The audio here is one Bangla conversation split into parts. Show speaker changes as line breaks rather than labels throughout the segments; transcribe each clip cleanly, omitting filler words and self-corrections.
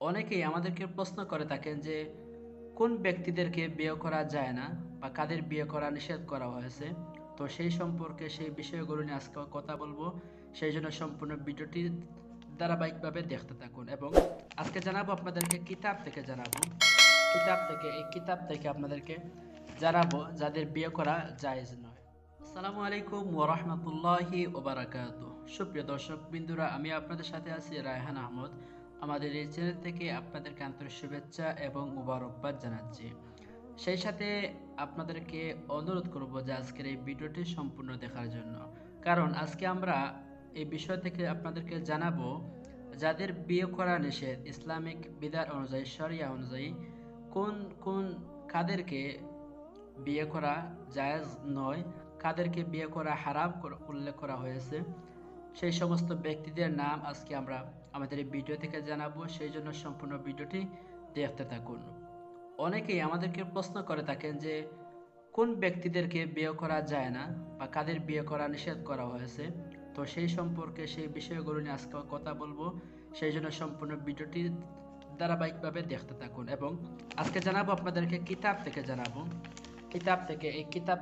অনেকেই আমাদেরকে প্রশ্ন করে থাকেন যে কোন ব্যক্তিদেরকে বিয়ে করা যায় না বা কাদের বিয়ে করা নিষেধ করা হয়েছে। তো সেই সম্পর্কে সেই বিষয়গুলো নিয়ে আজকে কথা বলবো। সেই জন্য সম্পূর্ণ ভিডিওটি ধারাবাহিকভাবে দেখতে থাকুন এবং আজকে জানাবো আপনাদেরকে কিতাব থেকে আপনাদেরকে জানাবো যাদের বিয়ে করা জায়েজ নয়। আসসালামু আলাইকুম ওয়া রাহমাতুল্লাহি ওয়া বারাকাতুহু। সুপ্রিয় দর্শক বিন্দুরা, আমি আপনাদের সাথে আছি রায়হান আহমদ। আমাদের এই চ্যানেল থেকে আপনাদেরকে আন্তরিক শুভেচ্ছা এবং মুবারকবাদ জানাচ্ছি। সেই সাথে আপনাদেরকে অনুরোধ করব যে আজকের এই ভিডিওটি সম্পূর্ণ দেখার জন্য, কারণ আজকে আমরা এই বিষয় থেকে আপনাদেরকে জানাবো যাদের বিয়ে করা নিষেধ ইসলামিক বিধান অনুযায়ী, শরিয়া অনুযায়ী, কোন কোন কাদেরকে বিয়ে করা জায়েজ নয়, কাদেরকে বিয়ে করা হারাম উল্লেখ করা হয়েছে, সেই সমস্ত ব্যক্তিদের নাম আজকে আমরা আমাদের এই ভিডিও থেকে জানাবো। সেই জন্য সম্পূর্ণ ভিডিওটি দেখতে থাকুন। অনেকেই আমাদেরকে প্রশ্ন করে থাকেন যে কোন ব্যক্তিদেরকে বিয়ে করা যায় না বা কাদের বিয়ে করা নিষেধ করা হয়েছে। তো সেই সম্পর্কে সেই বিষয়গুলো নিয়ে আজকে কথা বলবো। সেই জন্য সম্পূর্ণ ভিডিওটি ধারাবাহিকভাবে দেখতে থাকুন এবং আজকে জানাবো আপনাদেরকে কিতাব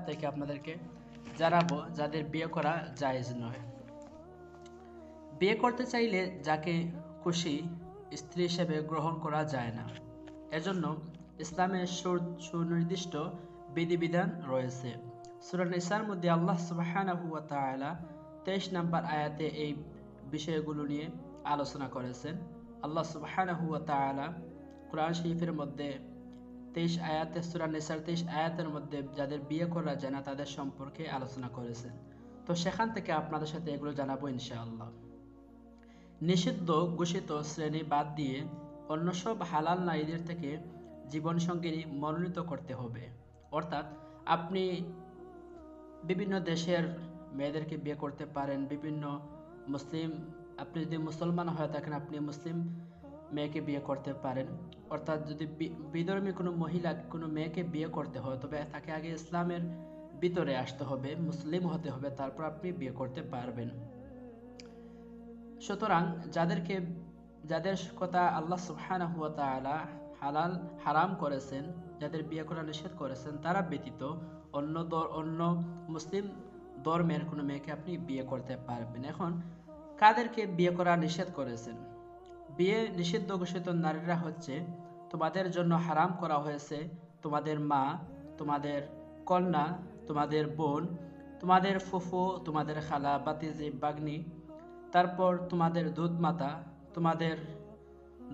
থেকে আপনাদেরকে জানাবো যাদের বিয়ে করা জায়েজ নয়। বিয়ে করতে চাইলে যাকে খুশি স্ত্রী হিসেবে গ্রহণ করা যায় না। এজন্য ইসলামের সুনির্দিষ্ট বিধিবিধান রয়েছে। সূরা নিসার মধ্যে আল্লাহ সুবহানাহু ওয়া তাআলা 23 নম্বর আয়াতে এই বিষয়গুলো নিয়ে আলোচনা করেছেন। আল্লাহ সুবহানাহু ওয়া তাআলা কোরআন শরীফের মধ্যে 23 আয়াতে, সূরা নিসার 23 আয়াতের মধ্যে যাদের বিয়ে করা যায় না তাদের সম্পর্কে আলোচনা করেছেন। তো সেখান থেকে আপনাদের সাথে এগুলো জানাবো ইনশাআল্লাহ। নিষিদ্ধ ঘোষিত শ্রেণী বাদ দিয়ে অন্য সব হালাল নারীদের থেকে জীবনসঙ্গিনী মনোনীত করতে হবে। অর্থাৎ আপনি বিভিন্ন দেশের মেয়েদেরকে বিয়ে করতে পারেন, বিভিন্ন মুসলিম, আপনি যদি মুসলমান হয়ে থাকেন আপনি মুসলিম মেয়েকে বিয়ে করতে পারেন। অর্থাৎ যদি বিধর্মী কোনো মহিলা কোনো মেয়েকে বিয়ে করতে হয় তবে তাকে আগে ইসলামের ভিতরে আসতে হবে, মুসলিম হতে হবে, তারপর আপনি বিয়ে করতে পারবেন। সুতরাং যাদের কথা আল্লাহ সুবহানাহু ওয়া তাআলা হারাম করেছেন, যাদের বিয়ে করা নিষেধ করেছেন, তারা ব্যতীত অন্য মুসলিম ধর্মের কোনো মেয়েকে আপনি বিয়ে করতে পারবেন। এখন কাদেরকে বিয়ে করা নিষেধ করেছেন? বিয়ে নিষিদ্ধ ঘোষিত নারীরা হচ্ছে তোমাদের জন্য হারাম করা হয়েছে তোমাদের মা, তোমাদের কন্যা, তোমাদের বোন, তোমাদের ফুফু, তোমাদের খালা, বাতিজি, বাগ্নি, তারপর তোমাদের দুধ মাতা, তোমাদের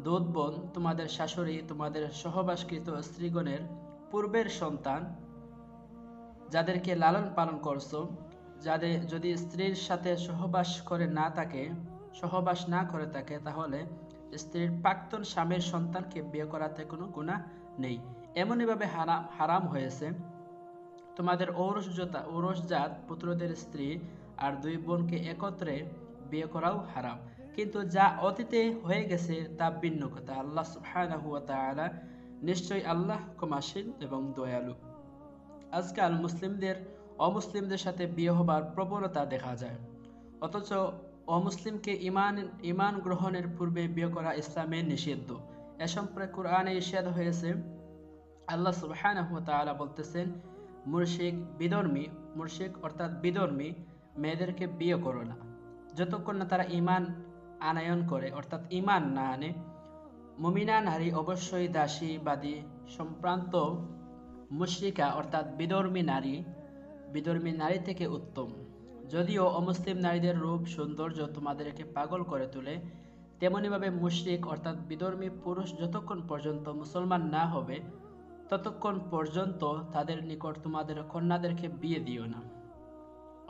দুধ বোন, তোমাদের শাশুড়ি, তোমাদের সহবাসকৃত স্ত্রীগণের পূর্বের সন্তান যাদেরকে লালন পালন করছো, যাদের যদি স্ত্রীর সাথে সহবাস না করে থাকে তাহলে স্ত্রীর প্রাক্তন স্বামীর সন্তানকে বিয়ে করাতে কোনো গুনাহ নেই। এমনইভাবে হারাম হয়েছে তোমাদের ঔরসজাত পুত্রদের স্ত্রী আর দুই বোনকে একত্রে বিয়ে করাও হারাম। কিন্তু যা অতীতে হয়ে গেছে তা ভিন্ন কথা। আল্লাহ সুবহানাহু ওয়া তাআলা নিশ্চয়ই আল্লাহ ক্ষমাশীল এবং দয়ালু। আজকাল অমুসলিমদের সাথে বিয়ে হবার প্রবণতা দেখা যায়, অথচ অমুসলিমকে ইমান গ্রহণের পূর্বে বিয়ে করা ইসলামে নিষিদ্ধ। এ সম্পর্কে কুরআনে ইরশাদ হয়েছে, আল্লাহ সুবহানাহু ওয়া তাআলা বলতেছেন, মুশরিক অর্থাৎ বিধর্মী মেয়েদেরকে বিয়ে করো না যতক্ষণ না তারা ঈমান আনয়ন করে, অর্থাৎ ঈমান না আনে। মুমিনা নারী অবশ্যই দাসীবাদী সম্ভ্রান্ত মুশরিকা অর্থাৎ বিধর্মী নারী থেকে উত্তম। যদিও অমুসলিম নারীদের রূপ সৌন্দর্য তোমাদেরকে পাগল করে তোলে, তেমনিভাবে মুশরিক অর্থাৎ বিধর্মী পুরুষ যতক্ষণ পর্যন্ত মুসলমান না হবে ততক্ষণ পর্যন্ত তাদের নিকট তোমাদের কন্যাদেরকে বিয়ে দিও না।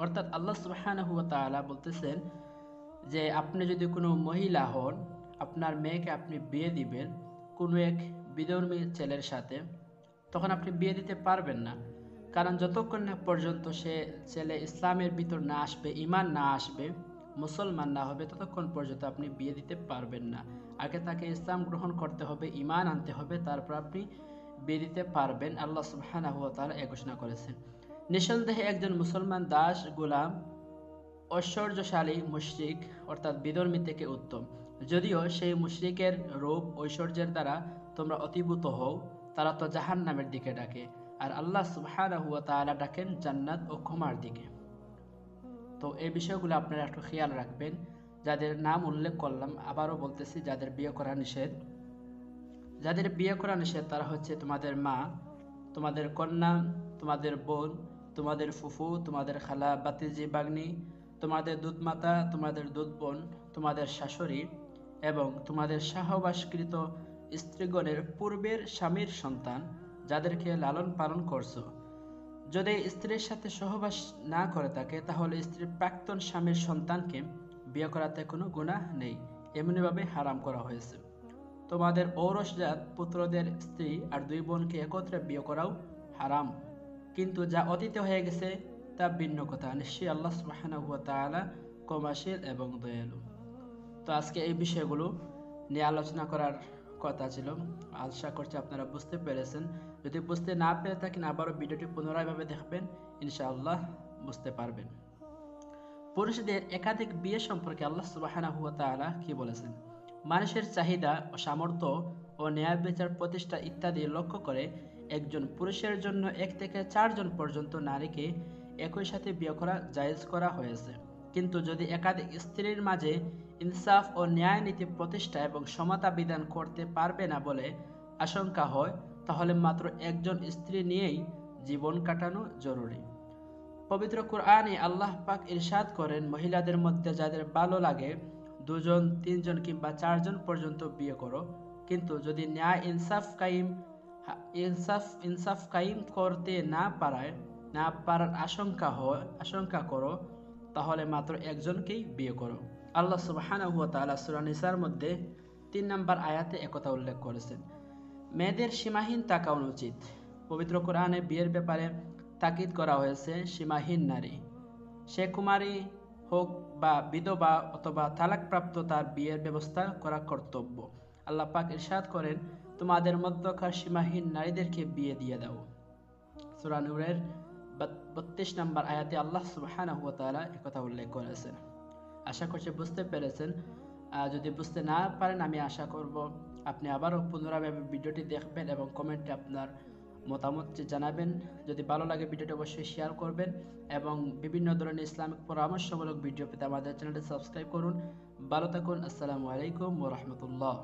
অর্থাৎ আল্লাহ সুবহানাহু ওয়া তাআলা বলতেছেন যে আপনি যদি কোনো মহিলা হন, আপনার মেয়েকে আপনি বিয়ে দিবেন কোনো এক বিধর্মী ছেলের সাথে, তখন আপনি বিয়ে দিতে পারবেন না। কারণ যতক্ষণ না পর্যন্ত সে ছেলে ইসলামের ভিতর না আসবে, ঈমান না আসবে, মুসলমান না হবে, ততক্ষণ পর্যন্ত আপনি বিয়ে দিতে পারবেন না। আগে তাকে ইসলাম গ্রহণ করতে হবে, ঈমান আনতে হবে, তারপর আপনি বিয়ে দিতে পারবেন। আল্লাহ সুবহানাহু ওয়া তাআলা এই ঘোষণা করেছেন। নিঃসন্দেহে একজন মুসলমান দাস গোলাম ঐশ্বর্যশালী মুশরিক অর্থাৎ বিধর্মী থেকে উত্তম। যদিও সেই মুশরিকের রূপ ঐশ্বর্যের দ্বারা তোমরা অতিভূত হও, তারা তো জাহান্নামের দিকে ডাকে, আর আল্লাহ সুবহানাহু ওয়া তাআলা ডাকেন জান্নাত ও ক্ষমার দিকে। তো এই বিষয়গুলো আপনারা একটু খেয়াল রাখবেন। যাদের নাম উল্লেখ করলাম, আবারও বলতেছি, যাদের বিয়ে করা নিষেধ, তারা হচ্ছে তোমাদের মা, তোমাদের কন্যা, তোমাদের বোন, তোমাদের ফুফু, তোমাদের খালা, বাতিজি, বাগ্নি, তোমাদের দুধ মাতা, তোমাদের দুধ বোন, তোমাদের শাশুড়ি এবং তোমাদের সহবাসকৃত স্ত্রীগণের পূর্বের স্বামীর সন্তান, যাদেরকে লালন পালন করছো। যদি স্ত্রীর সাথে সহবাস না করে থাকে, তাহলে স্ত্রীর প্রাক্তন স্বামীর সন্তানকে বিয়ে করাতে কোনো গুনাহ নেই, এমনিভাবে হারাম করা হয়েছে। তোমাদের ঔরসজাত পুত্রদের স্ত্রী আর দুই বোনকে একত্রে বিয়ে করাও হারাম, কিন্তু যা অতীতে হয়ে গেছে তা ভিন্ন কথা। নিশ্চয়ই আল্লাহ সুবহানাহু ওয়া তাআলা ক্ষমাশীল এবং দয়ালু। তো আজকে এই বিষয়গুলো নিয়ে আলোচনা করার কথা ছিল। আশা করছি আপনারা বুঝতে পেরেছেন। যদি বুঝতে না পেরে থাকেন, আবারও ভিডিওটি পুনরায়ভাবে দেখবেন, ইনশাআল্লাহ বুঝতে পারবেন। পুরুষদের একাধিক বিয়ে সম্পর্কে আল্লাহ সুবহানাহু ওয়া তাআলা কি বলেছেন? মানুষের চাহিদা ও সামর্থ্য ও ন্যায় বিচার প্রতিষ্ঠা ইত্যাদি লক্ষ্য করে একজন পুরুষের জন্য 1 থেকে 4 জন পর্যন্ত নারীকে একই সাথে বিয়ে করা জায়েজ করা হয়েছে। কিন্তু যদি একাধিক স্ত্রীর মাঝে ইনসাফ ও ন্যায় নীতি প্রতিষ্ঠা এবং সমতা বিধান করতে পারবে না বলে আশঙ্কা হয়, তাহলে মাত্র একজন স্ত্রী নিয়েই জীবন কাটানো জরুরি। পবিত্র কুরআনে আল্লাহ পাক ইরশাদ করেন, মহিলাদের মধ্যে যাদের ভালো লাগে 2 জন, 3 জন কিংবা 4 জন পর্যন্ত বিয়ে করো, কিন্তু যদি ন্যায় ইনসাফ কায়েম করতে না পারার আশঙ্কা করো, তাহলে মাত্র একজনকেই বিয়ে করো। আল্লাহ সুবহানাহু ওয়া তাআলা সূরা নিসার মধ্যে 3 নম্বর আয়াতে একথা উল্লেখ করেছেন। মেয়েদের সীমাহীন থাকা অনুচিত। পবিত্র কোরআনে বিয়ের ব্যাপারে তাকিদ করা হয়েছে সীমাহীন নারী, সে কুমারী হোক বা বিধবা অথবা তালাকপ্রাপ্ত, তার বিয়ের ব্যবস্থা করা কর্তব্য। আল্লাহ পাক ইরশাদ করেন, তোমাদের মধ্যকার সীমাহীন নারীদেরকে বিয়ে দিয়ে দাও। সূরা নূরের 32 নম্বর আয়াতে আল্লাহ সুবহানাহু ওয়া তাআলা একথা উল্লেখ করেছেন। আশা করছি বুঝতে পেরেছেন। যদি বুঝতে না পারেন, আমি আশা করব আপনি আবারও পুনরায় ভিডিওটি দেখবেন এবং কমেন্টে আপনার মতামতটি জানাবেন। যদি ভালো লাগে ভিডিওটি অবশ্যই শেয়ার করবেন এবং বিভিন্ন ধরনের ইসলামিক পরামর্শমূলক ভিডিও পেতে আমাদের চ্যানেলটি সাবস্ক্রাইব করুন। ভালো থাকুন। আসসালামু আলাইকুম ওয়া রাহমাতুল্লাহ।